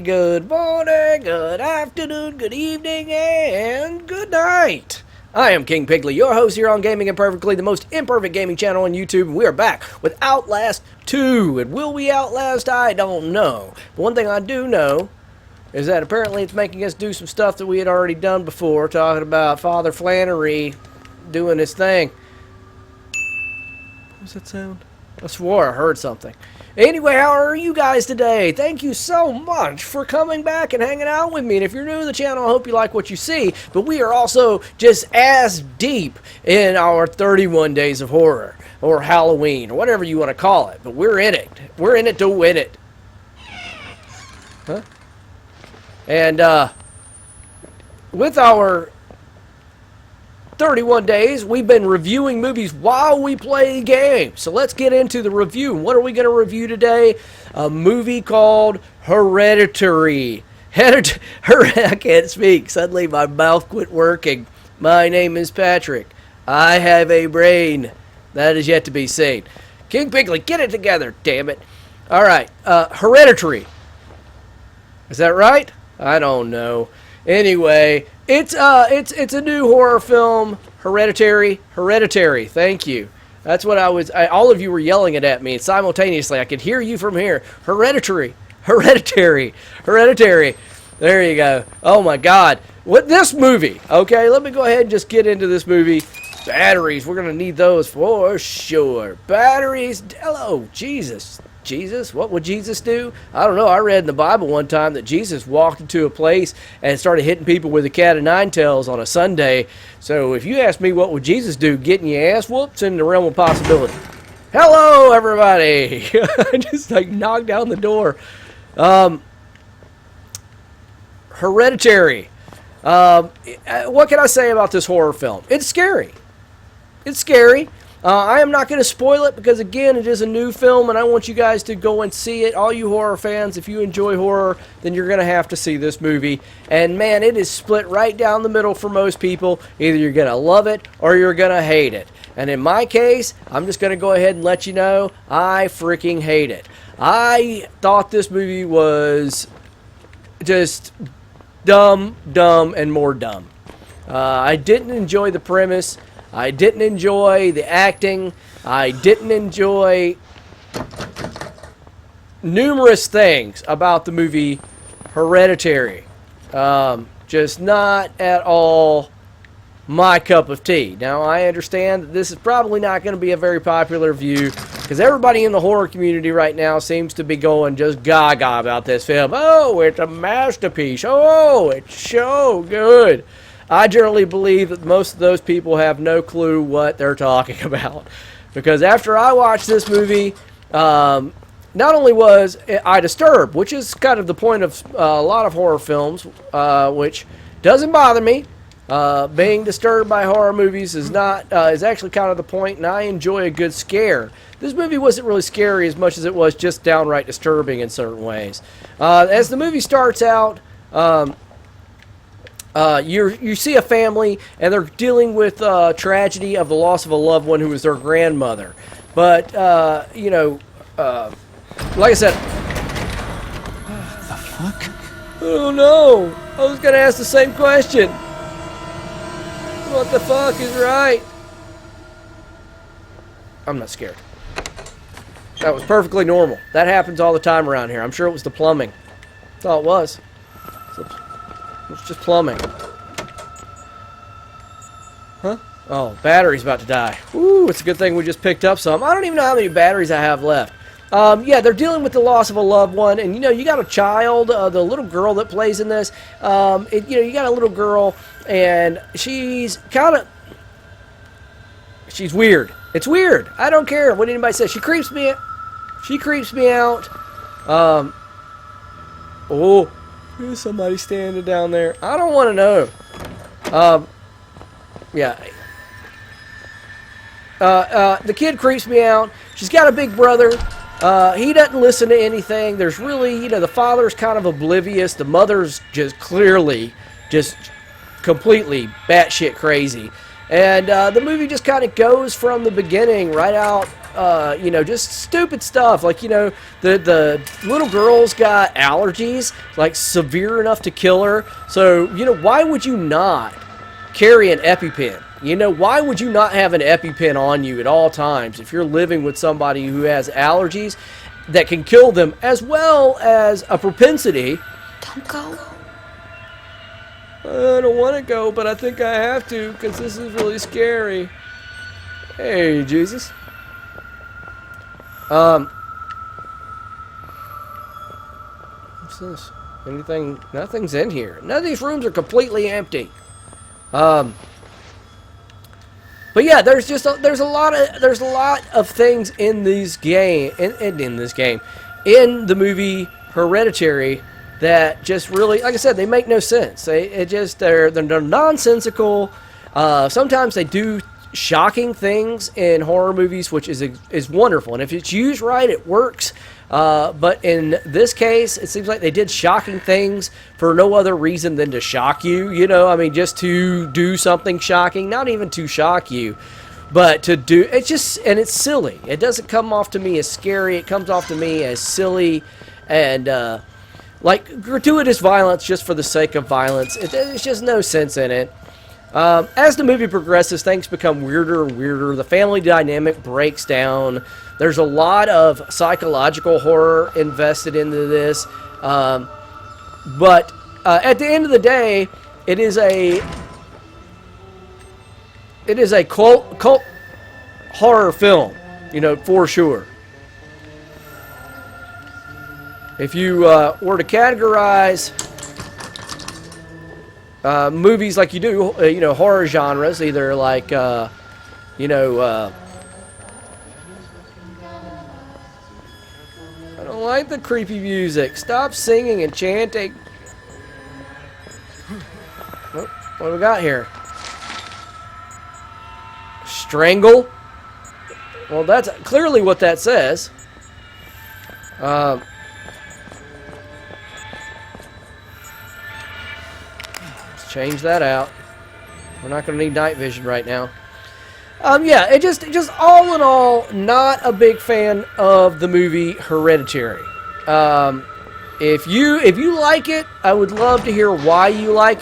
good morning, good afternoon, good evening, and good night. I am King Pigley, your host here on Gaming Imperfectly, the most imperfect gaming channel on YouTube, and we are back with Outlast 2. And will we outlast? I don't know. But one thing I do know is that apparently it's making us do some stuff that we had already done before, talking about Father Flannery doing his thing. What was that sound? I swore I heard something. Anyway, how are you guys today? Thank you so much for coming back and hanging out with me. And if you're new to the channel, I hope you like what you see. But we are also just as deep in our 31 days of horror, or Halloween, or whatever you want to call it. But we're in it. We're in it to win it. Huh? And with our 31 days, we've been reviewing movies while we play games. So let's get into the review. What are we going to review today? A movie called Hereditary. I can't speak. Suddenly my mouth quit working. My name is Patrick. I have a brain. That is yet to be seen. King Pigley, get it together, damn it. All right, Hereditary. Is that right? I don't know. Anyway, it's a new horror film, Hereditary. Thank you. That's what all of you were yelling it at me simultaneously. I could hear you from here. Hereditary. There you go. Oh my God. What this movie? Okay, let me go ahead and just get into this movie. Batteries. We're gonna need those for sure. Batteries. Hello, Jesus. What would Jesus do? I don't know. I read in the Bible one time that Jesus walked into a place and started hitting people with a cat of nine tails on a Sunday. So if you ask me what would Jesus do, getting your ass whooped in the realm of possibility. Hello, everybody. I just knocked down the door. Hereditary. What can I say about this horror film? It's scary. I am not going to spoil it because, again, it is a new film, and I want you guys to go and see it. All you horror fans, if you enjoy horror, then you're going to have to see this movie. And, man, it is split right down the middle for most people. Either you're going to love it or you're going to hate it. And in my case, I'm just going to go ahead and let you know I freaking hate it. I thought this movie was just dumb, and more dumb. I didn't enjoy the premise. I didn't enjoy the acting. I didn't enjoy numerous things about the movie Hereditary. Just not at all my cup of tea. Now, I understand that this is probably not going to be a very popular view because everybody in the horror community right now seems to be going just gaga about this film. Oh, it's a masterpiece. Oh, it's so good. I generally believe that most of those people have no clue what they're talking about. Because after I watched this movie, not only was I disturbed, which is kind of the point of a lot of horror films, which doesn't bother me. Being disturbed by horror movies is actually kind of the point, and I enjoy a good scare. This movie wasn't really scary as much as it was just downright disturbing in certain ways. As the movie starts out, you see a family, and they're dealing with tragedy of the loss of a loved one who was their grandmother. But, like I said... What the fuck? Oh, no. I was going to ask the same question. What the fuck is right? I'm not scared. That was perfectly normal. That happens all the time around here. I'm sure it was the plumbing. That's all it was. It's just plumbing. Huh? Oh, battery's about to die. Ooh, it's a good thing we just picked up some. I don't even know how many batteries I have left. Yeah, they're dealing with the loss of a loved one, and you got a child, the little girl that plays in this. You got a little girl, and she's weird. It's weird. I don't care what anybody says. She creeps me out. Oh. There's somebody standing down there. I don't want to know. Yeah. The kid creeps me out. She's got a big brother. He doesn't listen to anything. There's really, the father's kind of oblivious. The mother's just clearly just completely batshit crazy. And the movie just kind of goes from the beginning right out you know, just stupid stuff. Like, you know, the little girl's got allergies, like severe enough to kill her. So, you know, why would you not carry an EpiPen? You know, why would you not have an EpiPen on you at all times if you're living with somebody who has allergies that can kill them, as well as a propensity? Don't go. I don't want to go, but I think I have to because this is really scary. Hey, Jesus. What's this? Anything? Nothing's in here. None of these rooms are completely empty. But yeah, there's a lot of things in these in the movie Hereditary that just really, like I said, they make no sense. They're nonsensical. Sometimes they do shocking things in horror movies, which is wonderful, and if it's used right, it works. But in this case, it seems like they did shocking things for no other reason than to shock you. You know, I mean, just to do something shocking, not even to shock you, but to do it's just, and it's silly. It doesn't come off to me as scary. It comes off to me as silly and like gratuitous violence just for the sake of violence. There's just no sense in it. As the movie progresses, things become weirder and weirder. The family dynamic breaks down. There's a lot of psychological horror invested into this. But at the end of the day, it is a cult horror film, you know, for sure. If you were to categorize movies like you do, you know, horror genres, either like, you know, I don't like the creepy music. Stop singing and chanting. Oh, what do we got here? Strangle? Well, that's clearly what that says. Change that out. We're not going to need night vision right now. Yeah, it just all in all, not a big fan of the movie Hereditary. If you like it, I would love to hear why you like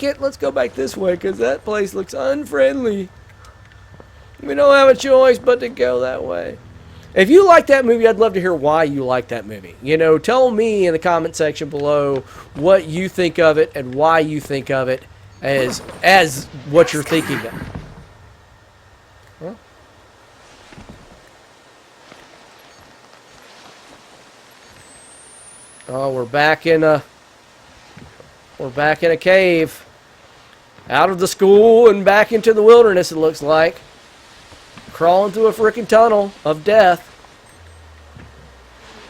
it. Let's go back this way because that place looks unfriendly. We don't have a choice but to go that way. If you like that movie, I'd love to hear why you like that movie. You know, tell me in the comment section below what you think of it and why you think of it as what you're thinking of. Huh? Oh, we're back in a cave. Out of the school and back into the wilderness, it looks like. Crawling through a freaking tunnel of death.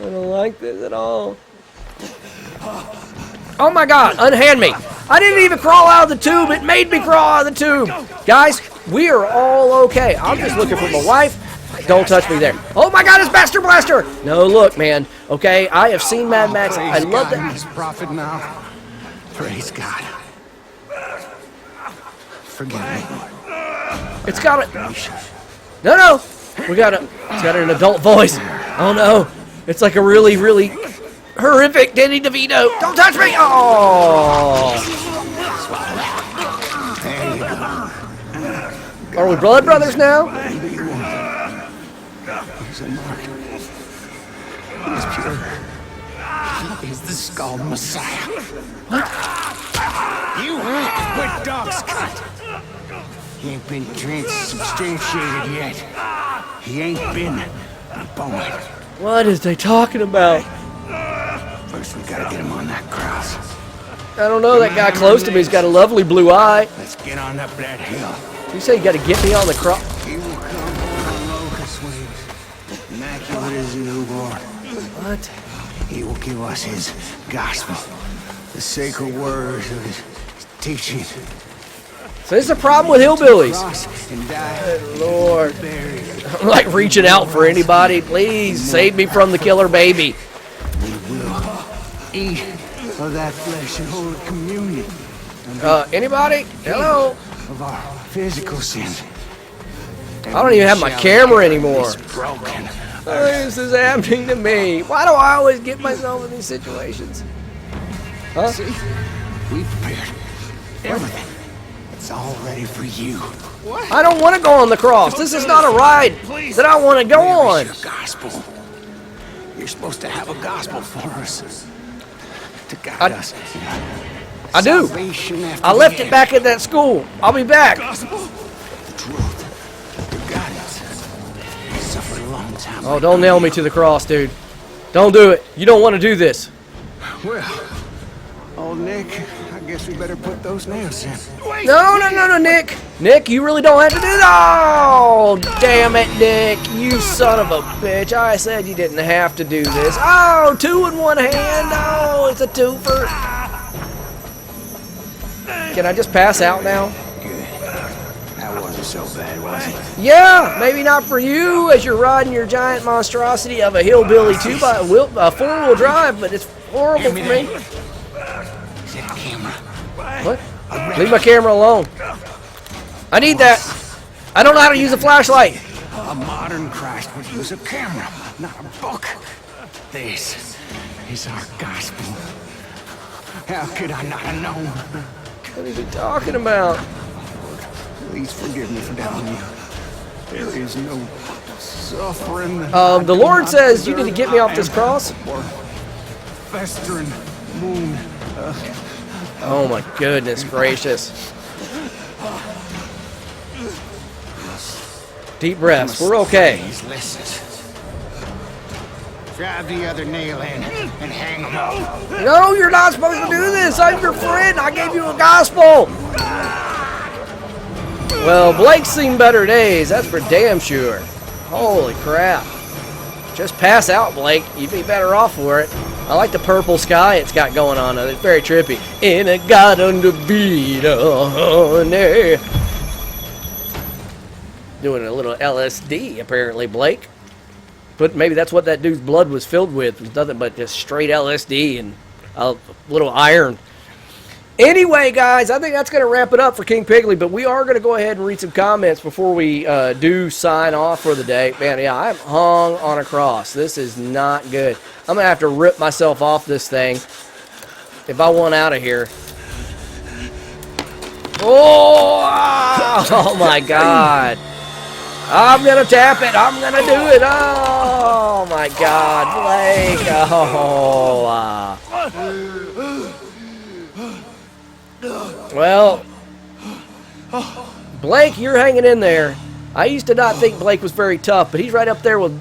I don't like this at all. Oh my God, unhand me. I didn't even crawl out of the tube. It made me crawl out of the tube. Guys, we are all okay. I'm just looking for my wife. Don't touch me there. Oh my God, it's Master Blaster. No, look, man. Okay, I have seen Mad Max. I love that. He's prophet now. Praise God. Forgive me. It's got it. No. It's got an adult voice. Oh no. It's like a really, really horrific Danny DeVito. Don't touch me. Oh. There you go. Are we blood brothers now? He's a mark. He's pure. He is the Skull Messiah. What? You with dog's cut. He ain't been transubstantiated yet. He ain't been born. What is they talking about? First, we gotta get him on that cross. I don't know. That guy close to me has got a lovely blue eye. Let's get on up that hill. You say you got to get me on the cross? He will come on locust wings, immaculate as a newborn. What? He will give us his gospel, the sacred words of his teaching. So this is a problem with hillbillies. Cross and die. Good Lord. Buried. I'm like reaching out for anybody. Please save me from the killer baby. We will eat of that flesh and hold communion. Anybody? Hello? Of our physical sin. And I don't even have my camera anymore. It's broken. This is happening to me. Why do I always get myself in these situations? Huh? See? We prepared everything. It's all ready for you. What? I don't want to go on the cross. This is not a ride that I want to go on. Your gospel. You're supposed to have a gospel for us. To guide us. I do. I left it back at that school. I'll be back. Gospel. The truth. The guidance. You suffered a long time. Oh, don't nail me to the cross, dude. Don't do it. You don't want to do this. Well, old Nick, I guess we better put those nails in. Wait, No, Nick. Nick, you really don't have to do that. Oh, damn it, Nick. You son of a bitch. I said you didn't have to do this. Oh, 2 in 1 hand. Oh, it's a twofer. Can I just pass out now? Good. That wasn't so bad, was it? Yeah, maybe not for you as you're riding your giant monstrosity of a hillbilly 4-wheel drive, but it's horrible for me. Is it a camera? What? Leave my camera alone. I need that. I don't know how to use a flashlight. A modern Christ would use a camera, not a book. This is our gospel. How could I not have known? What are you talking about? Please forgive me for doubting you. There is no suffering. The Lord says you need to get me off this cross. Or festering moon. Oh my goodness gracious. Deep breaths. We're okay. Listen. Drive the other nail in and hang them up. No, you're not supposed to do this. I'm your friend. I gave you a gospel. Well, Blake's seen better days. That's for damn sure. Holy crap. Just pass out, Blake. You'd be better off for it. I like the purple sky it's got going on. It's very trippy. In a garden to beat honey. Doing a little LSD, apparently, Blake. But maybe that's what that dude's blood was filled with. It was nothing but just straight LSD and a little iron. Anyway, guys, I think that's going to wrap it up for King Piggly. But we are going to go ahead and read some comments before we do sign off for the day. Man, yeah, I'm hung on a cross. This is not good. I'm going to have to rip myself off this thing if I want out of here. Oh my God. I'm going to tap it. I'm going to do it. Oh, my God. Blake. Oh. Well, Blake, you're hanging in there. I used to not think Blake was very tough, but he's right up there with...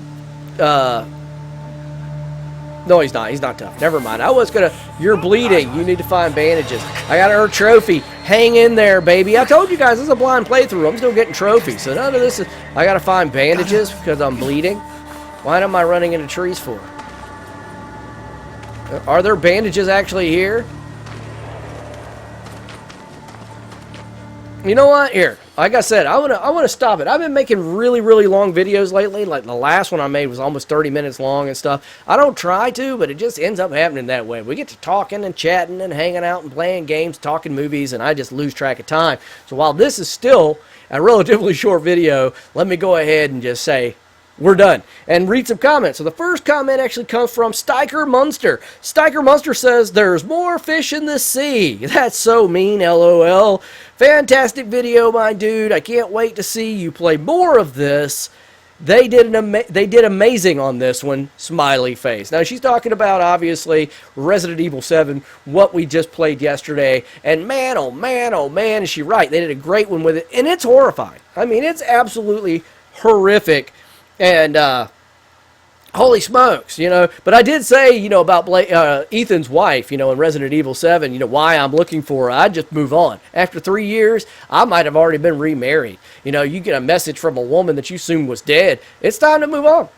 No, he's not. He's not tough. Never mind. I was going to... You're bleeding. You need to find bandages. I got to earn trophy. Hang in there, baby. I told you guys, this is a blind playthrough. I'm still getting trophies. So none of this is... I got to find bandages because I'm bleeding. Why am I running into trees for? Are there bandages actually here? You know what? Here, like I said, I want to stop it. I've been making really, really long videos lately. Like the last one I made was almost 30 minutes long and stuff. I don't try to, but it just ends up happening that way. We get to talking and chatting and hanging out and playing games, talking movies, and I just lose track of time. So while this is still a relatively short video, let me go ahead and just say, we're done. And read some comments. So the first comment actually comes from Steiker Munster. Steiker Munster says, there's more fish in the sea. That's so mean, LOL. Fantastic video, my dude. I can't wait to see you play more of this. They did amazing on this one. Smiley face. Now, she's talking about, obviously, Resident Evil 7, what we just played yesterday. And man, oh man, is she right. They did a great one with it. And it's horrifying. I mean, it's absolutely horrific. And, holy smokes, you know. But I did say, you know, about Ethan's wife, you know, in Resident Evil 7, you know, why I'm looking for her. I'd just move on. After 3 years, I might have already been remarried. You know, you get a message from a woman that you assume was dead. It's time to move on.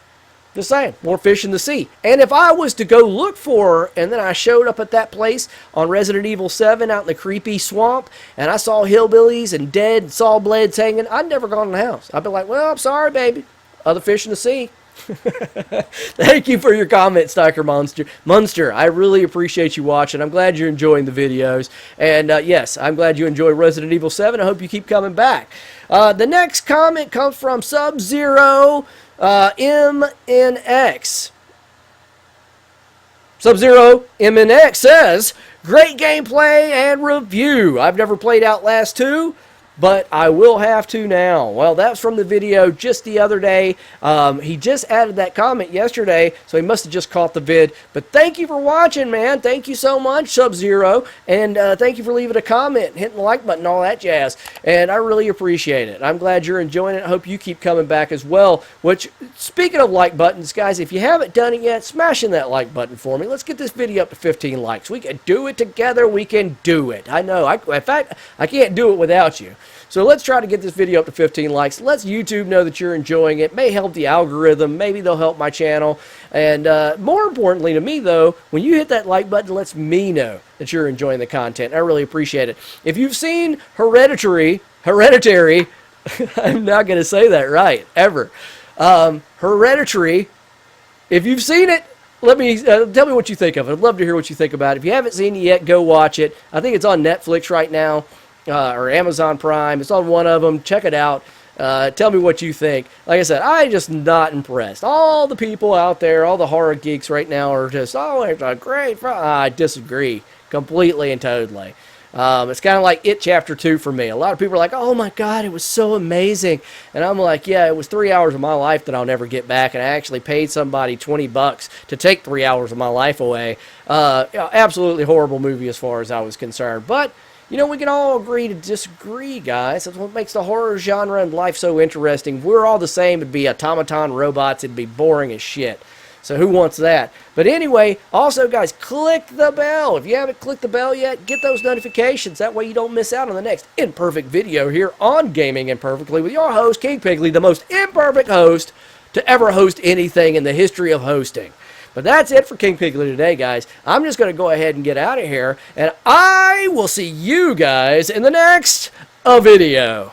Just saying, more fish in the sea. And if I was to go look for her, and then I showed up at that place on Resident Evil 7 out in the creepy swamp, and I saw hillbillies and dead saw blades hanging, I'd never gone in the house. I'd be like, well, I'm sorry, baby. Other fish in the sea. Thank you for your comment, Stiker Munster. I really appreciate you watching. I'm glad you're enjoying the videos. And yes, I'm glad you enjoy Resident Evil 7. I hope you keep coming back. The next comment comes from Sub-Zero MNX. Sub-Zero MNX says, great gameplay and review. I've never played Outlast 2, but I will have to now. Well, that's from the video just the other day. He just added that comment yesterday, so he must have just caught the vid. But thank you for watching, man. Thank you so much, Sub-Zero. And thank you for leaving a comment, hitting the like button, all that jazz. And I really appreciate it. I'm glad you're enjoying it. I hope you keep coming back as well. Which, speaking of like buttons, guys, if you haven't done it yet, smash in that like button for me. Let's get this video up to 15 likes. We can do it together. We can do it. I know. In fact, I can't do it without you. So let's try to get this video up to 15 likes. Let's YouTube know that you're enjoying it. May help the algorithm. Maybe they'll help my channel. And more importantly to me, though, when you hit that like button, it lets me know that you're enjoying the content. I really appreciate it. If you've seen Hereditary, I'm not going to say that right, ever. Hereditary, if you've seen it, let me tell me what you think of it. I'd love to hear what you think about it. If you haven't seen it yet, go watch it. I think it's on Netflix right now. Or Amazon Prime. It's on one of them. Check it out. Tell me what you think. Like I said, I'm just not impressed. All the people out there, all the horror geeks right now are just, oh, it's a great I disagree completely and totally. It's kind of like It Chapter 2 for me. A lot of people are like, oh my God, it was so amazing. And I'm like, yeah, it was 3 hours of my life that I'll never get back. And I actually paid somebody $20 to take 3 hours of my life away. Absolutely horrible movie as far as I was concerned. But you know, we can all agree to disagree, guys. That's what makes the horror genre and life so interesting. If we're all the same, it'd be automaton robots. It'd be boring as shit. So who wants that? But anyway, also, guys, click the bell. If you haven't clicked the bell yet, get those notifications. That way you don't miss out on the next imperfect video here on Gaming Imperfectly with your host, King Pigley, the most imperfect host to ever host anything in the history of hosting. But that's it for King Pigley today, guys. I'm just going to go ahead and get out of here, and I will see you guys in the next video.